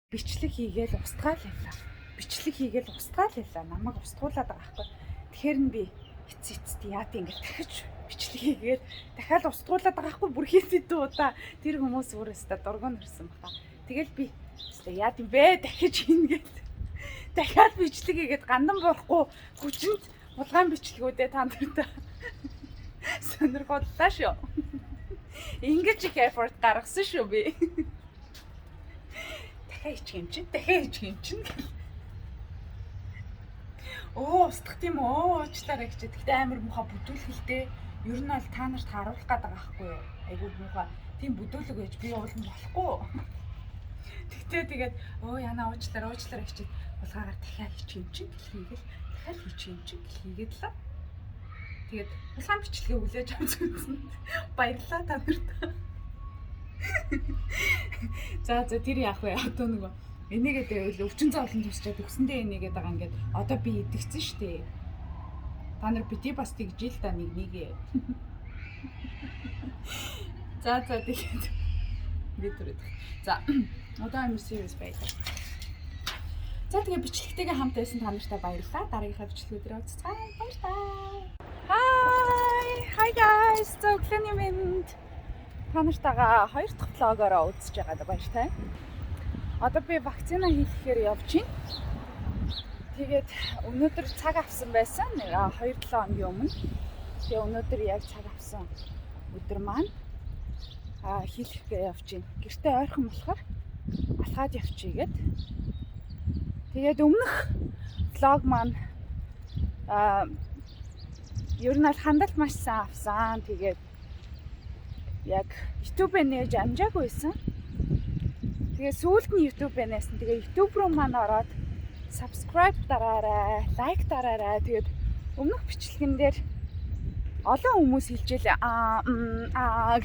бичлэг хийгээл устгааллаа. Бичлэг хийгээл устгааллаа. Намайг устгуулад байгаа байхгүй. Тэгэхээр нь би эцэст яа тийм ингээл дахиж бичлэг хийгээд дахиад устгуулад байгаа байхгүй. Бүр хийсэдүү удаа тэр хүмүүс өөрөөсөө дургуун ирсэн баха. Тэгэл би яа тийм бэ дахиж хийнгээд дахиад бичлэг хийгээд гандан болохгүй хүчинд улгаан бичлэгүүдээ та нартай сонирхолтой шүү. Ингэж их effort гаргасан шүү би. Дахиад ичих юм чинь. Устгах тийм үү? Уучлаарай гэж. Тэгтээ амар муха бүдүүлгэлтэй. Ер нь бол та нарт харуулах гээд байгаа байхгүй юу? Айгуу муха тийм бүдүүлэг байж би уулын болохгүй. Тэгтээ тэгээд яна уучлаарай гэж. Улгаагаар дахиад ичих юм чинь хийгээл. Дахиад ичих юм чинь хийгээд л. Тэгээд улгаан бичлэгээ хүлээж авч үзсэн. Баярлалаа та нарт. За тэр яах вэ? Одоо нөгөө энийгээд өвчин зовлон тусчаад өгсөндөө энийгээд байгаа ингээд одоо би идэгцэн штэ. Та нар бити бас тэгжил та нэгээ. За тэгээд би түрээд. За одоо I'm serious байлаа. За тэгээ бичлэгтэйгээ хамт байсан та нартай баярлалаа. Дараагийнхаа бичлэгүүдээр уулзцгаая. Баярлалаа. Hi guys. Өглөөний мэнд. Та нартайгаа 2 дахь влогоороо үзэж байгаад баяртай. Одоо би вакцина хийхээр явж байна. Тэгээд өнөөдөр цаг авсан байсан. 2-7 хоногийн өмнө. Тэгээ өнөөдөр яг цаг авсан өдөр маань хийлгэхгээ явж байна. Гэртээ ойрхон болохоор алхаад явчихъя гэд. Тэгээд өмнөх влог маань ер нь хандалт маш сайн авсан. Тэгээд яг YouTube-ээр нээж амжаагүй байсан. Тэгээ сүүлд нь YouTube-ээс нь тэгээ YouTube руу маань ороод subscribe дараарай, like дараарай. Тэгээд өмнөх бичлэгэн дээр олон хүмүүс хэлжээ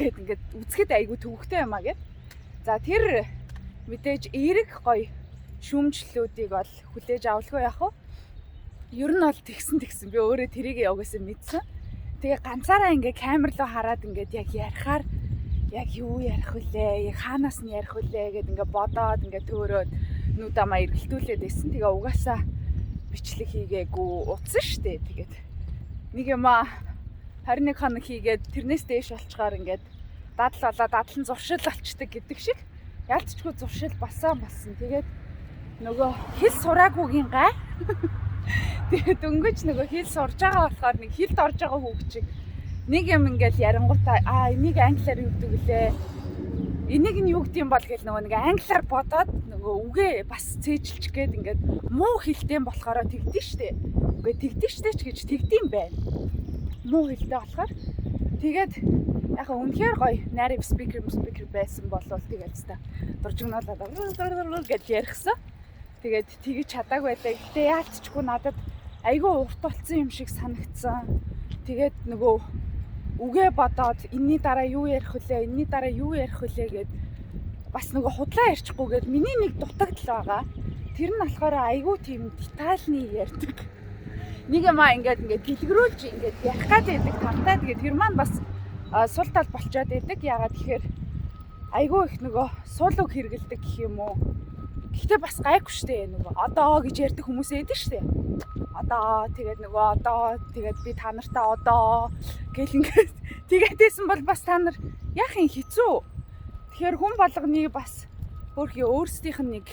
гэд ингээд үзэхэд айгүй төвөгтэй юм аа гэд. За тэр мэдээж эерэг гоё шүүмжлэлүүдийг бол хүлээж авалгүй яах вэ? Ер нь бол тэгсэн би өөрөө тэрийг яваасаа мэдсэн. Тэгээ ганцаараа ингээ камер руу хараад ингээд яг ярихаар яг юу ярих вүлээ, яг хаанаас нь ярих вүлээ гэд ингээ бодоод ингээ төөрөөд нүдамаа эргэлтүүлээд байсан. Тэгээ угаасаа бичлэг хийгээгүй утсан штэ. Тэгээд нэг юм 21 хоног хийгээд тэрнээс дээш болчгаар ингээд дадлан зуршил болчдөг гэдэг шиг ялцчгүй зуршил болсон. Тэгээд нөгөө хэл сураагүйгийн гай. Тэгээд өнгөж нөгөө хэл сурж байгаа болохоор нэг хэлд орж байгаа хүүхчиг нэг юм ингээл ярингуудаа энийг англиар юу гэдэг лээ. Энийг нь юу гэдэм бол гэл нөгөө нэг англиар бодоод нөгөө үгээ бас цээжилчих гээд ингээд муу хэлтэй болохоор тэгдэж штэ. Үгүй тэгдэж штэ ч гэж тэгдэм байна. Муу хэлтэй болохоор тэгээд яхаа үнэхээр гоё нарийн спикер байсан болвол тэгээд та дуржигнуулаад гэж ярихсан. Тэгээд тэгж чадаагүй байлаа. Гэтэ яалтчгүй надад айгүй урт болсон юм шиг санагдсан. Тэгээд нөгөө үгээ бодоод энэний дараа юу ярих вүлээ гэд бас нөгөө худлаа ярьчихгүйгээд миний нэг дутагдал байгаа. Тэр нь болохоор айгүй тийм детальны ярьдаг. Нэг юм ингээд дэлгэрүүлж ингээд ярих гад байдаг тавтай. Тэгээд тэр маань бас сул тал болчоод байдаг. Ягаад тэгэхээр айгүй их нөгөө сул үг хэрэгэлдэг гэх юм уу. Гэхдээ бас гайгүй штэ нөгөө одоо гэж ярьдаг хүмүүс эдэг штэ. Одоо тэгээд нөгөө одоо тэгээд би та нартай одоо гэл ингээд тэгээдсэн бол бас та нар яах юм хэцүү. Тэгэхээр хүн болгоны бас өөрсдийнх нь нэг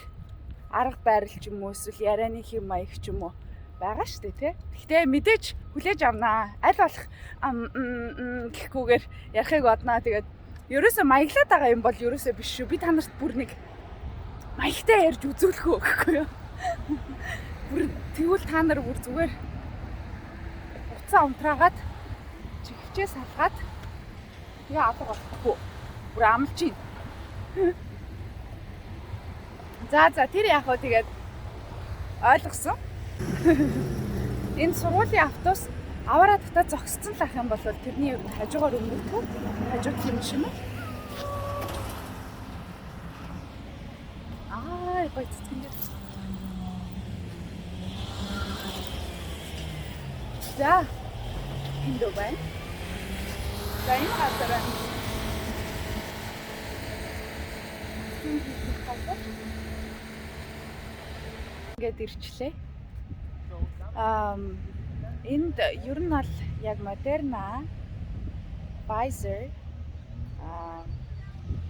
арга барил ч юм уу эсвэл ярианы хэм маяг ч юм уу байгаа штэ тий. Гэхдээ мэдээж хүлээж авнаа. Аль болох гэхгүйгээр ярихыг боднаа. Тэгээд ерөөсөө маяглаад байгаа юм бол ерөөсөө биш шүү. Би та нарт бүр нэг маягтай ярьж үзүүлэх үү гэхгүй юу. Бүр тэгвэл та нар бүр зүгээр уцаа унтраагаад чихчээ салгаад тэгээ алга болохгүй. Бүр амлж ийн. За тэр яах вэ тэгээд ойлгосон. Энэ сургуулийн автобус аваараа татаа зогсцсон л ах юм бол тэрний хажуугаар өнгөрдөг. Хажууд юм шиг юм. Гоё цэцгэн. За энд байна. За энэ хатараа. Ингээд ирчлээ. Энд ер нь бол яг Moderna, Pfizer,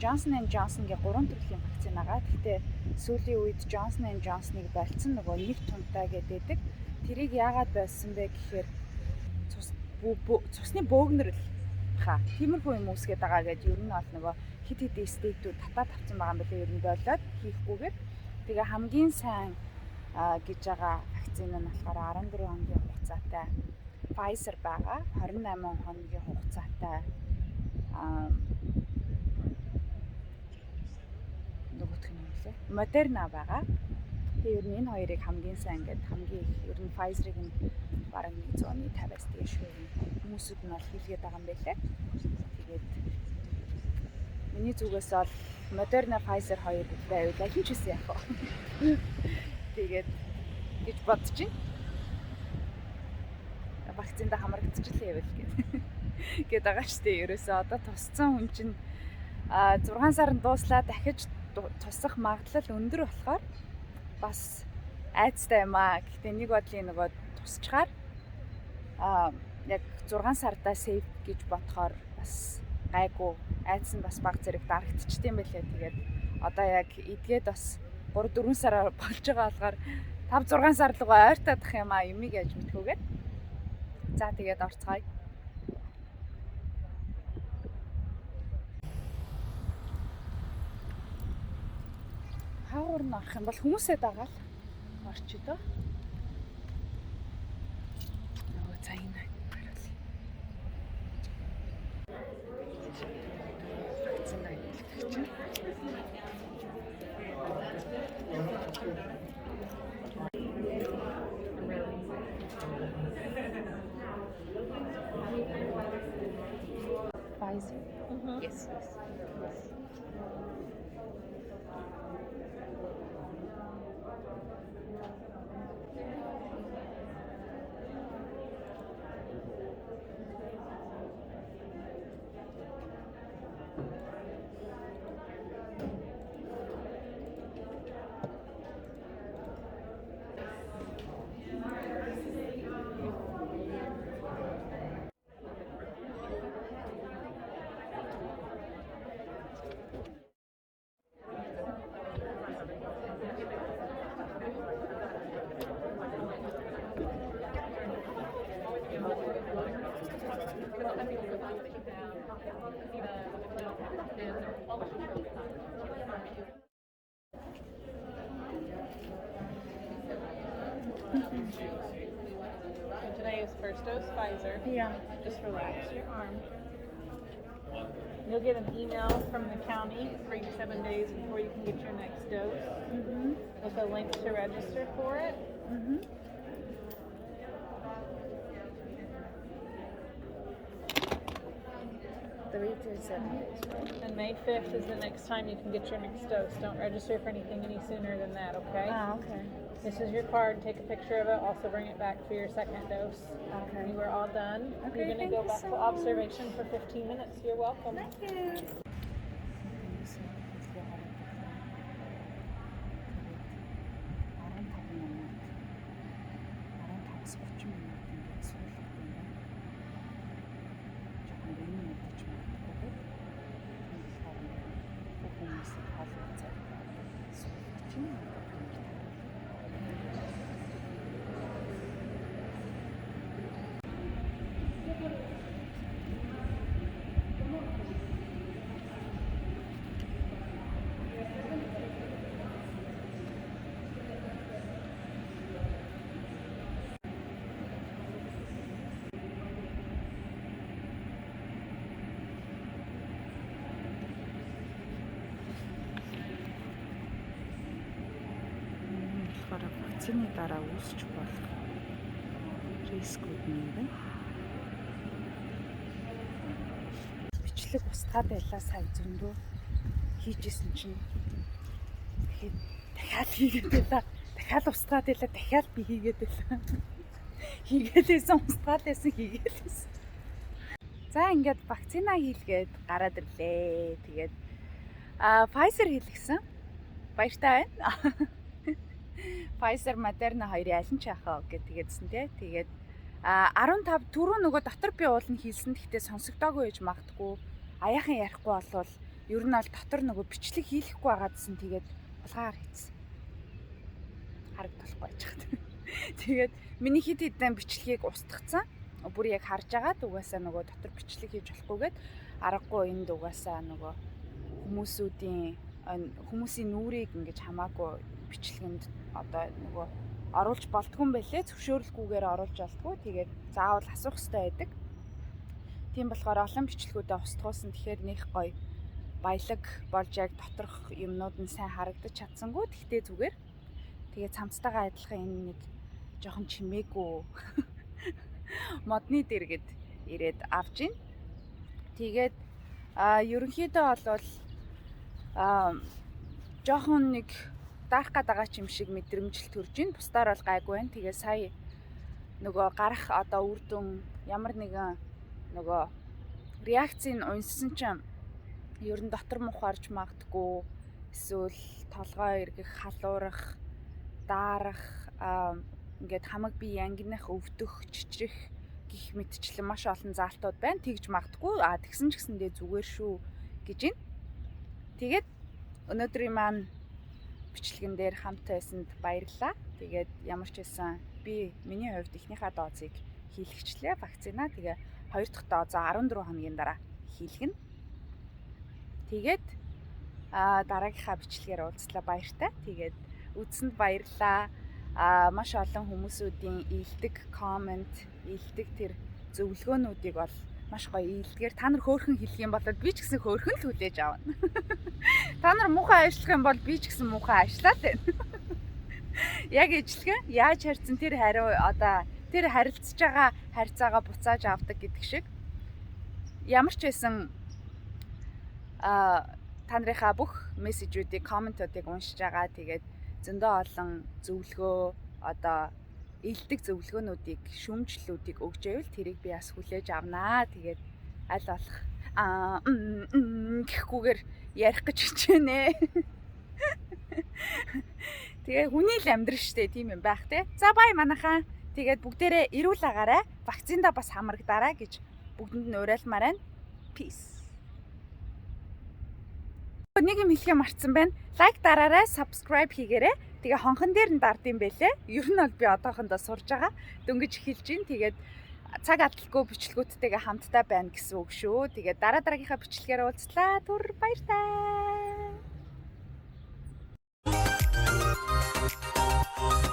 Johnson & Johnson-гийн 3 төрлийн вакцин байгаа. Гэхдээ сүүлийн үед Johnson & Johnson-ыг болцсон нөгөө нэг тунтай гэдэг. Тэрийг яагаад болсон бэ гэхээр цусны бөөгнөрл хаа. Тиймэрхүү юм үүсгээд байгаа гэж ер нь бол нөгөө хит стейтүүд татаад авсан байгаа юм билээ, ер нь болоод хийхгүйгээр. Тэгээ хамгийн сайн гэж байгаа вакцин нь болохоор 14 хоногийн хугацаатай Pfizer байгаа. 28 хоногийн хугацаатай нөгөөх нь юу вэ? Moderna байгаа. Тэгээ ер нь энэ хоёрыг хамгийн сайн гэдэг хамгийн их ер нь Pfizer-ыг нь бараг 150-аас дээш хүмүүсүүд нь бол хийлгээд байгаа юм байлээ. Тэгээд миний зүгээс бол Moderna, Pfizer хоёр байвал аль нь ч гэсэн яах вэ? Тэгээд гэж бодож байна. Вакцинд хамрагдчихлаа байвал гээд байгаа шүү дээ. Ерөөсөө одоо тусцсан хүн чинь 6 сар нь дууслаа дахиж тусах магадлал өндөр болохоор бас айцтай юм аа. Гэхдээ нэг бодлын нөгөө тусчгаар яг 6 сардаа сейф гэж бодохоор бас гайгүй, айц нь бас баг зэрэг дарагдчихсан юм байлээ. Тэгээд одоо яг эдгээд бас 3-4 сараар болж байгаа болохоор 5-6 сар руу ойртоодох юм аа, юмыг яаж мэдхүүгээд. За тэгээд орцгоё. Хаагуур нь орох юм бол хүмүүсээ дагаал орчих доо. Нөгөө за энэ харуулъя. Вакцин авах чинь. Pfizer. Yes. Today is first dose Pfizer. Yeah. Just relax your arm. You'll get an email from the county 3 to 7 days before you can get your next dose with a link to register for it. The rate is 7 days, right? And May 5th is the next time you can get your next dose. Don't register for anything any sooner than that, okay? Okay. This is your card. Take a picture of it. Also bring it back for your second dose. Okay. You are all done. Okay, You're going thank to go you back so to much. observation for 15 minutes. You're welcome. Thank you. Вакцины дараа үүсч болох рискүүд нь юм байна. Бичлэг устгаад байлаа сая зөндөө хийжсэн чинь тэгээд дахиад хийгээд байлаа. Дахиад устгаад байлаа, дахиад би хийгээд байлаа. Хийгээдсэн устгаад байсан хийгээдсэн. За ингээд вакцина хийлгээд гараад ирлээ. Тэгээд Pfizer хийлгсэн. Баяртай байна. Pfizer, Moderna хоёрын аль нь ч яхаа гэж тэгээдсэн тий. Тэгээд 15 түрүү нөгөө дотор би уулна хийсэн. Гэхдээ сонсогдоогүй гэж магтгүй. Аяахан ярихгүй болвол ер нь бол дотор нөгөө бичлэг хийлэхгүй байгаадсэн. Тэгээд булгаар хийсэн. Харагдахгүй байж хат. Тэгээд миний хит хитэн бичлэгийг устгацсан. Бүр яг харж агаад угаасаа нөгөө дотор бичлэг хийж болохгүйгээд аргагүй энд угаасаа нөгөө хүмүүсийн нүрийг ингэж хамаагүй бичлэгэнд одоо нөгөө оруулж болдгүй юм байлээ. Зөвшөөрөлгүйгээр оруулж болдгүй. Тэгээд заавал асуух хэрэгтэй байдаг. Тийм болохоор олон бичлэгүүдээ устгуулсан. Тэгэхээр нэх гоё баялаг болж яг доторх юмнууд нь сайн харагдаж чадсангүй. Тэгтээ зүгээр. Тэгээд цамцтайгаа адилхан энэ нэг жоохон чимээгүй модны дэргэд ирээд авч ийн. Тэгээд ерөнхийдөө болвол жоохон нэг дарах гадагаа ч юм шиг мэдрэмжил төрж ийн. Бусдаар бол гайгүй байна. Тэгээ сая нөгөө гарах одоо үр дүн ямар нэгэн нөгөө реакцийг унссан чинь ер нь дотор мухаарч магтгүй, эсвэл толгой эргэх, халуурах, даарах, ингээд хамаг бие ангиных өвдөх, чичрэх гих мэтчлэн маш олон заалтууд байна. Тэгж магтгүй. Тэгсэн ч гэсэндээ зүгээр шүү гэж байна. Тэгээд өнөөдрийн маань бичлэгэн дээр хамт байсанд баярлалаа. Тэгээд ямар ч байсан би миний хувьд эхнийхээ доозыг хийлгэчлээ. Вакцина. Тэгээ хоёр дахь доозоо 14 хоногийн дараа хийлгэнэ. Тэгээд дараагийнхаа бичлэгээр уулзлаа, баяртай. Тэгээд үзсэнд баярлалаа. Маш олон хүмүүсүүдийн ийдэг комент, ийдэг тэр зөвлөгөөнүүдийг бол маш гоё ийдгээр та нар хөөрхөн хэлэх юм бол би ч гэсэн хөөрхөн л хүлээж авна. Та нар муухай ажиллах юм бол би ч гэсэн муухай ажиллаад байна. Яг ижлэхэн яаж харьцсан тэр хариу одоо тэр харилцаж байгаа харьцаагаа буцааж авдаг гэдэг шиг. Ямар ч байсан та нарынхаа бүх мессежүүдийг, комментуудыг уншиж байгаа. Тэгээд зөндөө олон зөвлөгөө одоо илдэг зөвлөгөөнүүдийг, шүүмжлэлүүдийг өгж байвал тэрийг би бас хүлээж авнаа. Тэгээд аль болох гэхгүйгээр ярих гэж хичээнэ. Тэгээ хүний л амьдрал штэ, тийм юм байх те. За бай манайхаа. Тэгээд бүгдээрээ эрүүл агаарай. Вакциндаа бас хамрагдаарай гэж бүгдэнд нь уриалмаар байна. Peace. Нэг юм хэлхээ марцсан байна. Лайк дараарай, subscribe хийгээрэй. Тэгээ хонхон дээр нь дардсан байлээ. Ер нь бол би одоохондоо сурж байгаа. Дөнгөж эхэлж гин. Тэгээд цаг алдалгүй бичлэгүүдтэйгээ хамтдаа байна гэсэн үг шүү. Тэгээд дараагийнхаа бичлэгээр уулзлаа. Түр баяртай.